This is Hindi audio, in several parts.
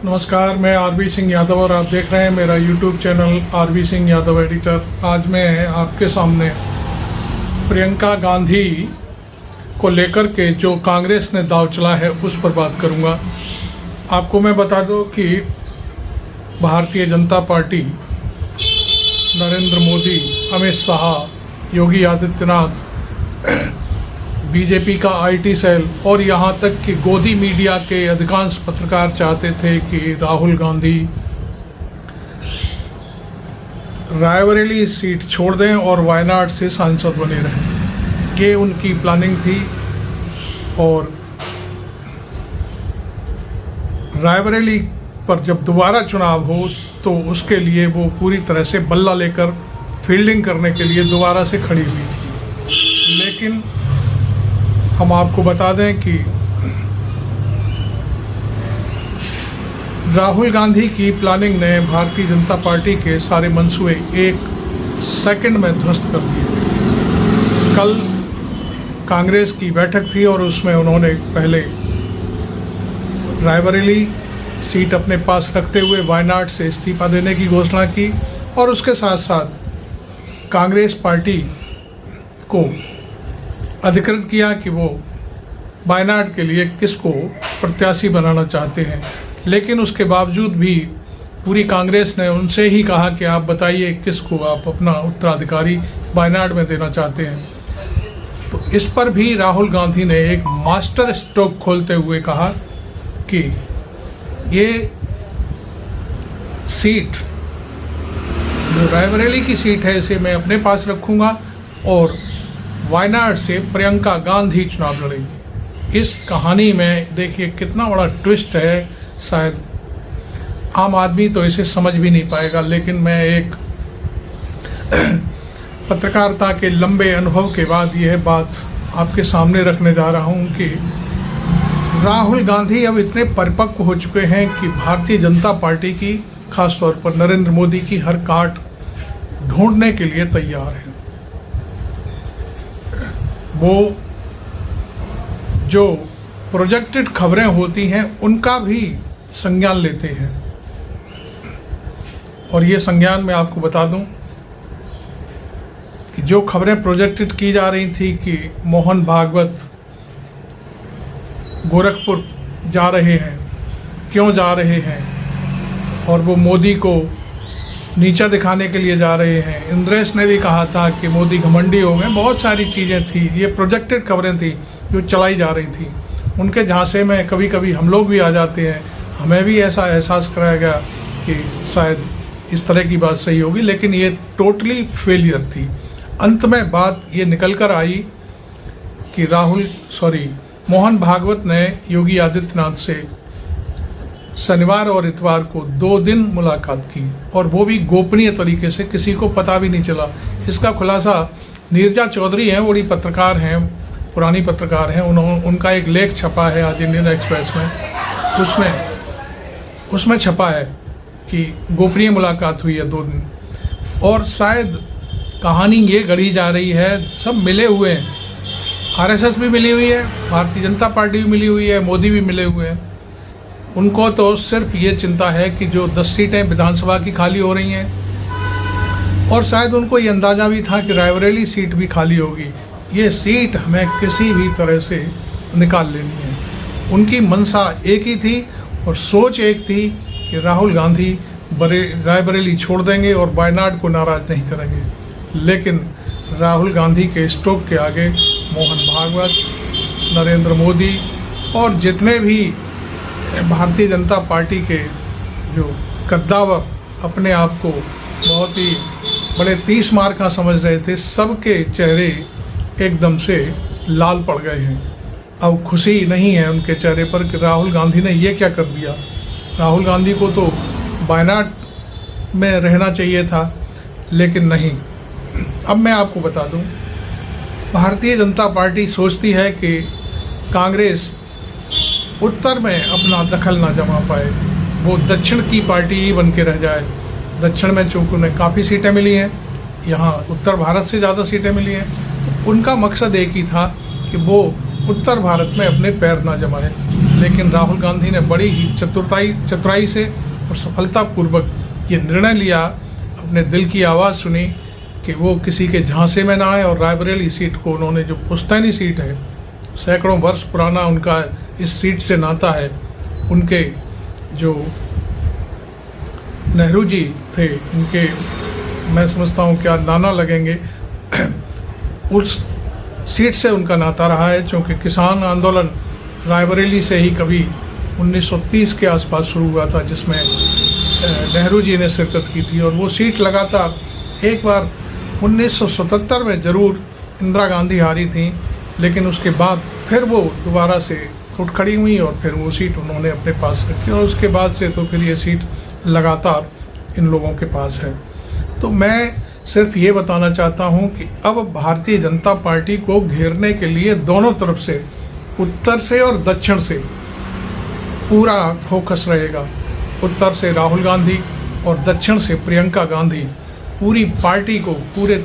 नमस्कार, मैं आरबी सिंह यादव और आप देख रहे हैं मेरा YouTube channel RB Singh Yadav editor. आज मैं आपके सामने प्रियंका गांधी को लेकर के जो कांग्रेस ने दांव चला है उस पर बात करूंगा। आपको मैं बता दूं कि भारतीय जनता पार्टी, नरेंद्र मोदी, अमित शाह, योगी आदित्यनाथ, बीजेपी का आईटी सेल और यहाँ तक कि गोदी मीडिया के अधिकांश पत्रकार चाहते थे कि राहुल गांधी रायबरेली सीट छोड़ दें और वायनाड से सांसद बने रहें। ये उनकी प्लानिंग थी और रायबरेली पर जब दोबारा चुनाव हो तो उसके लिए वो पूरी तरह से बल्ला लेकर फील्डिंग करने के लिए दोबारा से खड़ी हुई थी। लेकिन हम आपको बता दें कि राहुल गांधी की प्लानिंग ने भारतीय जनता पार्टी के सारे मंसूबे एक सेकंड में ध्वस्त कर दिए। कल कांग्रेस की बैठक थी और उसमें उन्होंने पहले रायबरेली सीट अपने पास रखते हुए वायनाड से इस्तीफा देने की घोषणा की और उसके साथ साथ कांग्रेस पार्टी को अधिकृत किया कि वो वायनाड के लिए किसको प्रत्याशी बनाना चाहते हैं। लेकिन उसके बावजूद भी पूरी कांग्रेस ने उनसे ही कहा कि आप बताइए किसको आप अपना उत्तराधिकारी वायनाड में देना चाहते हैं। तो इस पर भी राहुल गांधी ने एक मास्टर स्ट्रोक खोलते हुए कहा कि ये सीट जो रायबरेली की सीट है इसे मैं अपने पास रखूँगा और वायनाड से प्रियंका गांधी चुनाव लड़ेंगी। इस कहानी में देखिए कितना बड़ा ट्विस्ट है। शायद आम आदमी तो इसे समझ भी नहीं पाएगा, लेकिन मैं एक पत्रकारिता के लंबे अनुभव के बाद यह बात आपके सामने रखने जा रहा हूं कि राहुल गांधी अब इतने परिपक्व हो चुके हैं कि भारतीय जनता पार्टी की, खासतौर पर नरेंद्र मोदी की हर काट ढूंढने के लिए तैयार हैं। वो जो प्रोजेक्टेड खबरें होती हैं उनका भी संज्ञान लेते हैं। और ये संज्ञान मैं आपको बता दूं कि जो खबरें प्रोजेक्टेड की जा रही थी कि मोहन भागवत गोरखपुर जा रहे हैं, क्यों जा रहे हैं, और वो मोदी को नीचा दिखाने के लिए जा रहे हैं। इंद्रेश ने भी कहा था कि मोदी घमंडी हो गए। बहुत सारी चीज़ें थी, ये प्रोजेक्टेड खबरें थी जो चलाई जा रही थी। उनके झांसे में कभी कभी हम लोग भी आ जाते हैं। हमें भी ऐसा एहसास कराया गया कि शायद इस तरह की बात सही होगी, लेकिन ये टोटली फेलियर थी। अंत में बात ये निकल कर आई कि मोहन भागवत ने योगी आदित्यनाथ से शनिवार और इतवार को 2 दिन मुलाकात की और वो भी गोपनीय तरीके से, किसी को पता भी नहीं चला। इसका खुलासा नीरजा चौधरी हैं, बड़ी पत्रकार हैं, पुरानी पत्रकार हैं। उनका एक लेख छपा है आज इंडियन एक्सप्रेस में, उसमें छपा है कि गोपनीय मुलाकात हुई है 2 दिन। और शायद कहानी ये गढ़ी जा रही है, सब मिले हुए हैं, आरएसएस भी मिली हुई है, भारतीय जनता पार्टी भी मिली हुई है, मोदी भी मिले हुए हैं। उनको तो सिर्फ ये चिंता है कि जो 10 सीटें विधानसभा की खाली हो रही हैं, और शायद उनको ये अंदाज़ा भी था कि रायबरेली सीट भी खाली होगी, ये सीट हमें किसी भी तरह से निकाल लेनी है। उनकी मंशा एक ही थी और सोच एक थी कि राहुल गांधी रायबरेली छोड़ देंगे और वायनाड को नाराज़ नहीं करेंगे। लेकिन राहुल गांधी के स्ट्रोक के आगे मोहन भागवत, नरेंद्र मोदी और जितने भी भारतीय जनता पार्टी के जो कद्दावर अपने आप को बहुत ही बड़े 30 मार का समझ रहे थे, सबके चेहरे एकदम से लाल पड़ गए हैं। अब खुशी नहीं है उनके चेहरे पर कि राहुल गांधी ने ये क्या कर दिया। राहुल गांधी को तो वायनाड में रहना चाहिए था, लेकिन नहीं। अब मैं आपको बता दूं, भारतीय जनता पार्टी सोचती है कि कांग्रेस उत्तर में अपना दखल ना जमा पाए, वो दक्षिण की पार्टी ही बन के रह जाए। दक्षिण में चूँकि उन्हें काफ़ी सीटें मिली हैं, यहाँ उत्तर भारत से ज़्यादा सीटें मिली हैं, तो उनका मकसद एक ही था कि वो उत्तर भारत में अपने पैर ना जमाए। लेकिन राहुल गांधी ने बड़ी ही चतुराई से और सफलतापूर्वक ये निर्णय लिया, अपने दिल की आवाज़ सुनी कि वो किसी के झांसे में ना आए, और रायबरेली सीट को उन्होंने, जो पुश्तैनी सीट है, सैकड़ों वर्ष पुराना उनका इस सीट से नाता है, उनके जो नेहरू जी थे, इनके मैं समझता हूँ क्या नाना लगेंगे, उस सीट से उनका नाता रहा है। क्योंकि किसान आंदोलन रायबरेली से ही कभी 1930 के आसपास शुरू हुआ था, जिसमें नेहरू जी ने शिरकत की थी, और वो सीट लगातार, एक बार 1977 में ज़रूर इंदिरा गांधी हारी थी, लेकिन उसके बाद फिर वो दोबारा से उठ खड़ी हुई और फिर वो सीट उन्होंने अपने पास रखी, और उसके बाद से तो फिर ये सीट लगातार इन लोगों के पास है। तो मैं सिर्फ ये बताना चाहता हूँ कि अब भारतीय जनता पार्टी को घेरने के लिए दोनों तरफ से, उत्तर से और दक्षिण से, पूरा फोकस रहेगा। उत्तर से राहुल गांधी और दक्षिण से प्रियंका गांधी पूरी पार्टी को पूरे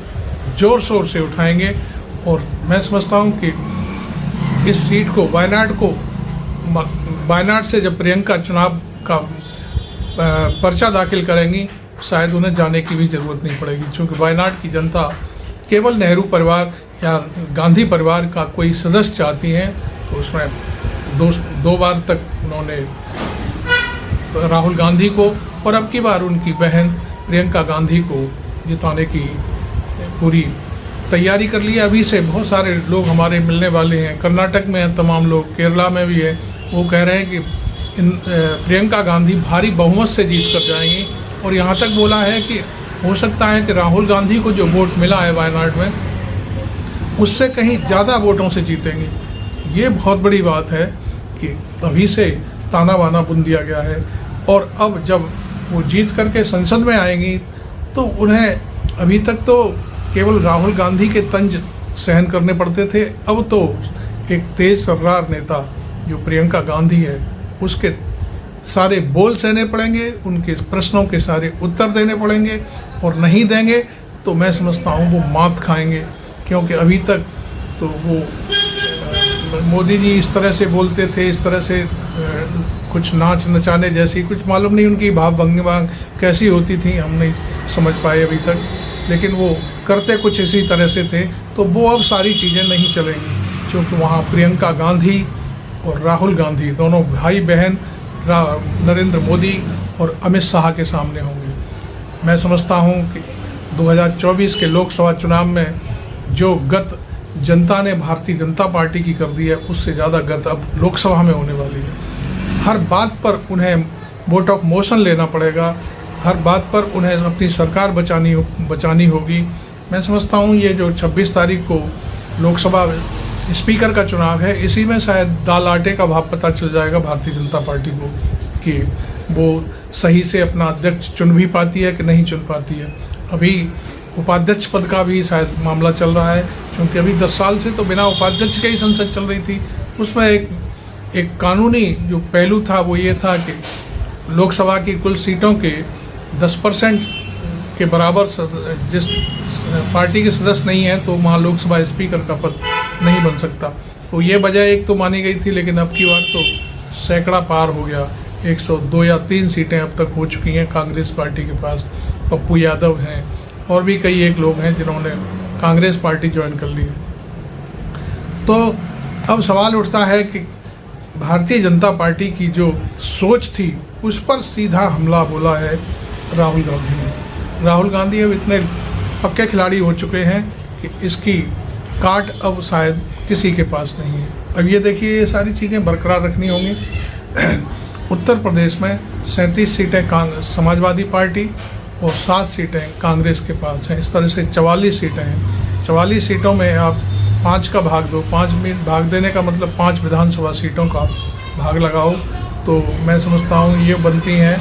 जोर शोर से उठाएंगे। और मैं समझता हूँ कि इस सीट को, वायनाड से जब प्रियंका चुनाव का पर्चा दाखिल करेंगी, शायद उन्हें जाने की भी ज़रूरत नहीं पड़ेगी, क्योंकि वायनाड की जनता केवल नेहरू परिवार या गांधी परिवार का कोई सदस्य चाहती हैं। तो उसमें दो बार तक उन्होंने राहुल गांधी को और अब की बार उनकी बहन प्रियंका गांधी को जिताने की पूरी तैयारी कर ली है। अभी से बहुत सारे लोग हमारे मिलने वाले हैं, कर्नाटक में हैं तमाम लोग, केरला में भी है, वो कह रहे हैं कि प्रियंका गांधी भारी बहुमत से जीत कर जाएंगी। और यहाँ तक बोला है कि हो सकता है कि राहुल गांधी को जो वोट मिला है वायनाड में, उससे कहीं ज़्यादा वोटों से जीतेंगी। ये बहुत बड़ी बात है कि अभी से ताना बाना बुन दिया गया है, और अब जब वो जीत करके संसद में आएंगी तो उन्हें, अभी तक तो केवल राहुल गांधी के तंज सहन करने पड़ते थे, अब तो एक तेज तर्रार नेता जो प्रियंका गांधी है, उसके सारे बोल सहने पड़ेंगे, उनके प्रश्नों के सारे उत्तर देने पड़ेंगे, और नहीं देंगे तो मैं समझता हूँ वो मात खाएंगे। क्योंकि अभी तक तो वो मोदी जी इस तरह से बोलते थे, इस तरह से कुछ नाच नचाने जैसी, कुछ मालूम नहीं उनकी भाव भंगिमा कैसी होती थी, हम नहीं समझ पाए अभी तक, लेकिन वो करते कुछ इसी तरह से थे। तो वो अब सारी चीज़ें नहीं चलेंगी, क्योंकि वहाँ प्रियंका गांधी और राहुल गांधी दोनों भाई बहन नरेंद्र मोदी और अमित शाह के सामने होंगे। मैं समझता हूँ कि 2024 के लोकसभा चुनाव में जो गत जनता ने भारतीय जनता पार्टी की कर दी है, उससे ज़्यादा गत अब लोकसभा में होने वाली है। हर बात पर उन्हें वोट ऑफ मोशन लेना पड़ेगा, हर बात पर उन्हें अपनी सरकार बचानी होगी। मैं समझता हूँ ये जो 26 तारीख को लोकसभा स्पीकर का चुनाव है, इसी में शायद दाल आटे का भाव पता चल जाएगा भारतीय जनता पार्टी को कि वो सही से अपना अध्यक्ष चुन भी पाती है कि नहीं चुन पाती है। अभी उपाध्यक्ष पद का भी शायद मामला चल रहा है, क्योंकि अभी 10 साल से तो बिना उपाध्यक्ष के ही संसद चल रही थी। उसमें एक कानूनी जो पहलू था वो ये था कि लोकसभा की कुल सीटों के 10% के बराबर जिस पार्टी के सदस्य नहीं है तो वहाँ लोकसभा स्पीकर का पद नहीं बन सकता। तो ये वजह एक तो मानी गई थी, लेकिन अब की बार तो सैकड़ा पार हो गया, 102 या 3 सीटें अब तक हो चुकी हैं कांग्रेस पार्टी के पास। पप्पू यादव हैं और भी कई एक लोग हैं जिन्होंने कांग्रेस पार्टी ज्वाइन कर ली है। तो अब सवाल उठता है कि भारतीय जनता पार्टी की जो सोच थी उस पर सीधा हमला बोला है राहुल गांधी ने। राहुल गांधी अब इतने पक्के खिलाड़ी हो चुके हैं कि इसकी काट अब शायद किसी के पास नहीं है। अब ये देखिए, ये सारी चीज़ें बरकरार रखनी होंगी। उत्तर प्रदेश में 37 सीटें समाजवादी पार्टी और 7 सीटें कांग्रेस के पास हैं। इस तरह से 44 सीटें हैं। 44 सीटों में आप 5 का भाग दो, 5 में भाग देने का मतलब 5 विधानसभा सीटों का भाग लगाओ, तो मैं समझता हूँ ये बनती हैं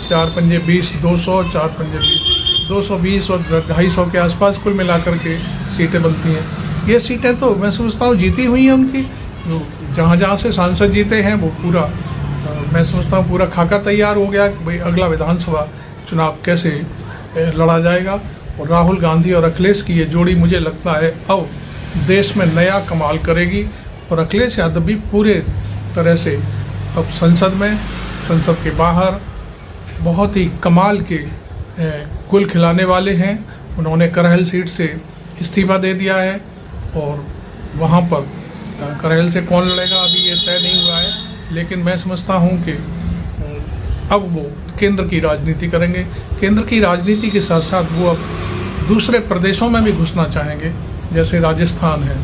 4 पंजे 20, 200, 4 पंजे 20, 220 और 250 के आसपास कुल मिलाकर के सीटें बनती हैं। ये सीटें तो मैं समझता हूँ जीती हुई हैं उनकी, जो जहाँ से सांसद जीते हैं वो पूरा मैं समझता हूँ पूरा खाका तैयार हो गया कि भाई अगला विधानसभा चुनाव कैसे लड़ा जाएगा। और राहुल गांधी और अखिलेश की ये जोड़ी मुझे लगता है अब देश में नया कमाल करेगी, और अखिलेश यादव भी पूरे तरह से अब संसद में, संसद के बाहर बहुत ही कमाल के गुल खिलाने वाले हैं। उन्होंने करहल सीट से इस्तीफा दे दिया है और वहाँ पर करहल से कौन लड़ेगा अभी ये तय नहीं हुआ है, लेकिन मैं समझता हूँ कि अब वो केंद्र की राजनीति करेंगे। केंद्र की राजनीति के साथ साथ वो अब दूसरे प्रदेशों में भी घुसना चाहेंगे, जैसे राजस्थान है,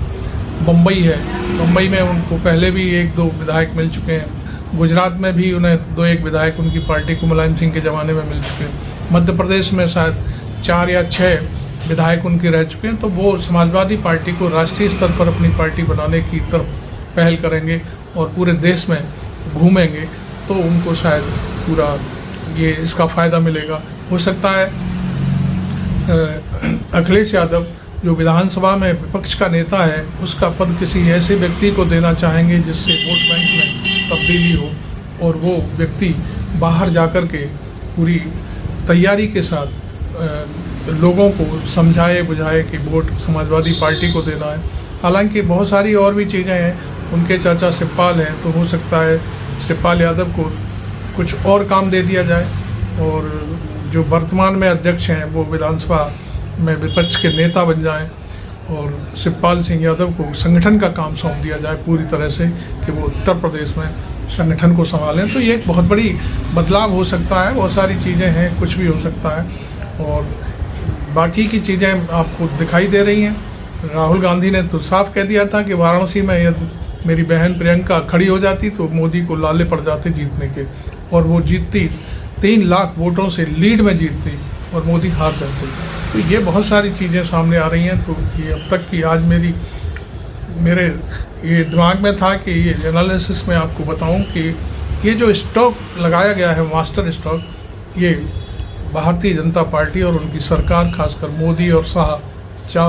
बम्बई है। बम्बई में उनको पहले भी 1-2 विधायक मिल चुके हैं। गुजरात में भी उन्हें 2-1 विधायक उनकी पार्टी को मुलायम सिंह के ज़माने में मिल चुके हैं। मध्य प्रदेश में शायद 4 या 6 विधायक उनके रह चुके हैं। तो वो समाजवादी पार्टी को राष्ट्रीय स्तर पर अपनी पार्टी बनाने की तरफ पहल करेंगे और पूरे देश में घूमेंगे, तो उनको शायद पूरा ये इसका फ़ायदा मिलेगा। हो सकता है अखिलेश यादव जो विधानसभा में विपक्ष का नेता है, उसका पद किसी ऐसे व्यक्ति को देना चाहेंगे जिससे वोट बैंक में तब्दीली हो, और वो व्यक्ति बाहर जाकर के पूरी तैयारी के साथ लोगों को समझाए बुझाए कि वोट समाजवादी पार्टी को देना है। हालांकि बहुत सारी और भी चीज़ें हैं। उनके चाचा शिवपाल हैं, तो हो सकता है शिवपाल यादव को कुछ और काम दे दिया जाए, और जो वर्तमान में अध्यक्ष हैं वो विधानसभा में विपक्ष के नेता बन जाएं, और शिवपाल सिंह यादव को संगठन का काम सौंप दिया जाए पूरी तरह से कि वो उत्तर प्रदेश में संगठन को संभालें। तो ये एक बहुत बड़ी बदलाव हो सकता है। बहुत सारी चीज़ें हैं, कुछ भी हो सकता है, और बाकी की चीज़ें आपको दिखाई दे रही हैं। राहुल गांधी ने तो साफ कह दिया था कि वाराणसी में यदि मेरी बहन प्रियंका खड़ी हो जाती तो मोदी को लाले पड़ जाते जीतने के, और वो जीतती 3 लाख वोटों से लीड में जीतती और मोदी हार जाते। तो ये बहुत सारी चीज़ें सामने आ रही हैं। तो ये अब तक की आज मेरे ये दिमाग में था कि ये एनालिसिस में आपको बताऊं कि ये जो स्टॉक लगाया गया है, मास्टर स्टॉक, ये भारतीय जनता पार्टी और उनकी सरकार, खासकर मोदी और शाह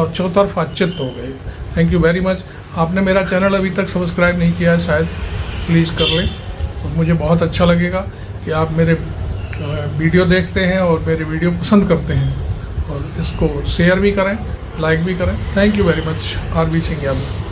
चौतरफा चित्त हो गए। Thank you very much. आपने मेरा चैनल अभी तक सब्सक्राइब नहीं किया है, शायद प्लीज़ कर लें, तो मुझे बहुत अच्छा लगेगा कि आप मेरे वीडियो देखते हैं और मेरे वीडियो पसंद करते हैं, और इसको शेयर भी करें, लाइक भी करें। Thank you very much. RB Singh Yadav.